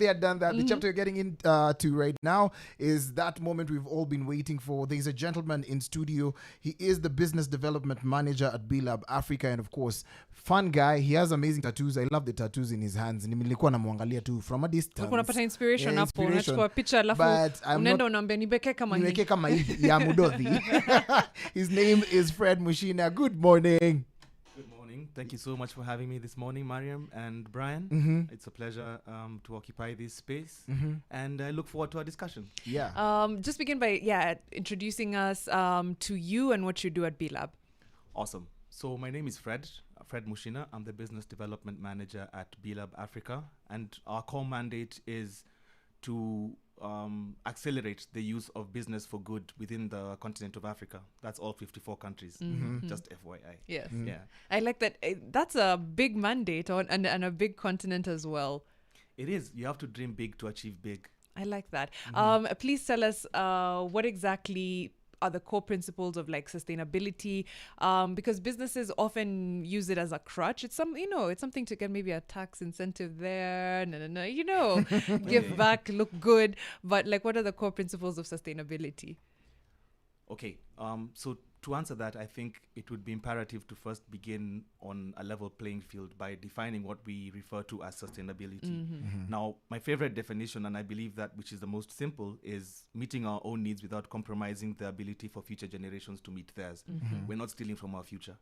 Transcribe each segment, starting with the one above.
They had done that. The chapter you're getting into right now is that moment we've all been waiting for. There's a gentleman in studio. He is the business development manager at B-Lab Africa, and of course, fun guy. He has amazing tattoos. I love the tattoos in his hands. Nilikuwa namwangalia tu from a distance. Unapata inspiration Yeah, hapo. Unachukua picha alafu but I'm unaenda not unaambia niweke kama hii. niweke kama hivi ya Mudothi. His name is Fred Muchina. Good morning. Good morning. Thank you so much for having me this morning, Mariam and Brian. It's a pleasure to occupy this space, and I look forward to our discussion. Yeah. Just begin by introducing us to you and what you do at B-Lab. Awesome. So my name is Fred Muchina. I'm the business development manager at B-Lab Africa, and our core mandate is to accelerate the use of business for good within the continent of Africa. That's all 54 countries. Just FYI. Yes. Yeah. I like that. That's a big mandate and a big continent as well. It is. You have to dream big to achieve big. I like that. Please tell us what exactly are the core principles of like sustainability, because businesses often use it as a crutch. It's it's something to get maybe a tax incentive there, give back, look good. But like, what are the core principles of sustainability? Okay, so to answer that, I think it would be imperative to first begin on a level playing field by defining what we refer to as sustainability. Now, my favorite definition, and I believe that which is the most simple, is meeting our own needs without compromising the ability for future generations to meet theirs. We're not stealing from our future.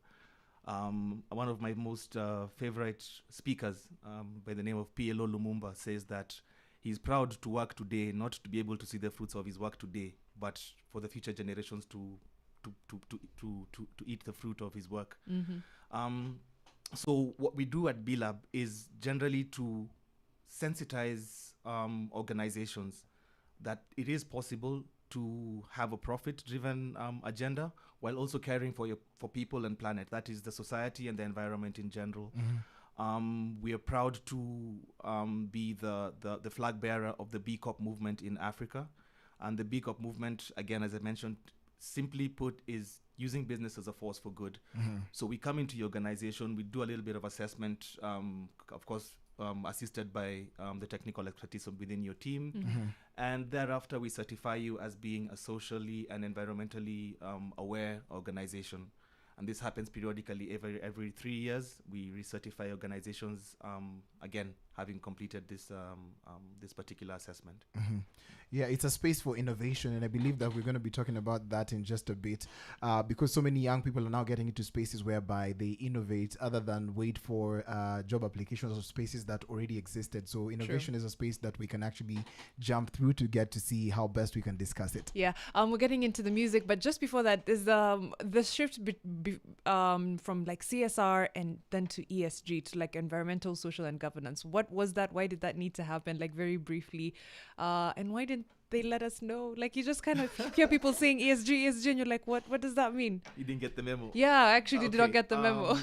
One of my most favorite speakers by the name of PLO Lumumba says that he's proud to work today, not to be able to see the fruits of his work today, but for the future generations to eat the fruit of his work. So what we do at B-Lab is generally to sensitize organizations that it is possible to have a profit-driven agenda while also caring for people and planet. That is the society and the environment in general. We are proud to be the flag bearer of the B Corp movement in Africa. And the B Corp movement, again, as I mentioned, simply put, is using business as a force for good. So we come into your organization, we do a little bit of assessment, of course, assisted by the technical expertise within your team. And thereafter, we certify you as being a socially and environmentally aware organization. And this happens periodically every 3 years. We recertify organizations, again, having completed this particular assessment. Yeah, it's a space for innovation, and I believe that we're going to be talking about that in just a bit, because so many young people are now getting into spaces whereby they innovate other than wait for job applications or spaces that already existed. So innovation is a space that we can actually jump through to get to see how best we can discuss it. Yeah, we're getting into the music, but just before that is the shift from like CSR and then to ESG, to like environmental, social, and governance. What was that? Why did that need to happen? Like, very briefly, and why didn't they let us know? Like, you just kind of hear people saying ESG, and you're like, what does that mean? You didn't get the memo. Yeah, I actually did not get the memo.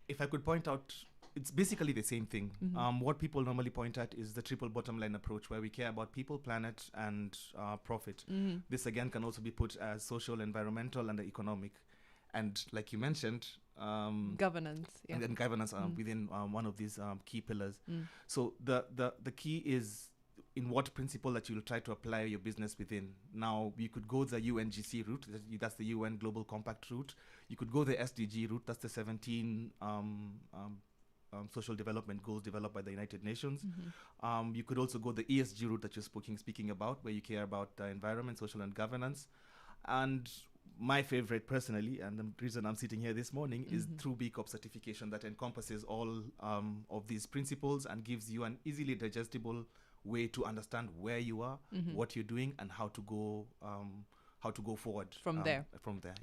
If I could point out, it's basically the same thing. What people normally point at is the triple bottom line approach, where we care about people, planet, and profit. This again can also be put as social, environmental, and economic. And like you mentioned, governance, and then governance within one of these key pillars. So the key is in what principle that you'll try to apply your business within. Now, you could go the UNGC route, that's the UN Global Compact route. You could go the SDG route, that's the 17 social development goals developed by the United Nations. You could also go the ESG route that you're speaking about, where you care about environment, social, and governance. And my favorite personally, and the reason I'm sitting here this morning, is through B Corp certification that encompasses all of these principles and gives you an easily digestible way to understand where you are, what you're doing, and how to go forward from there. Yeah.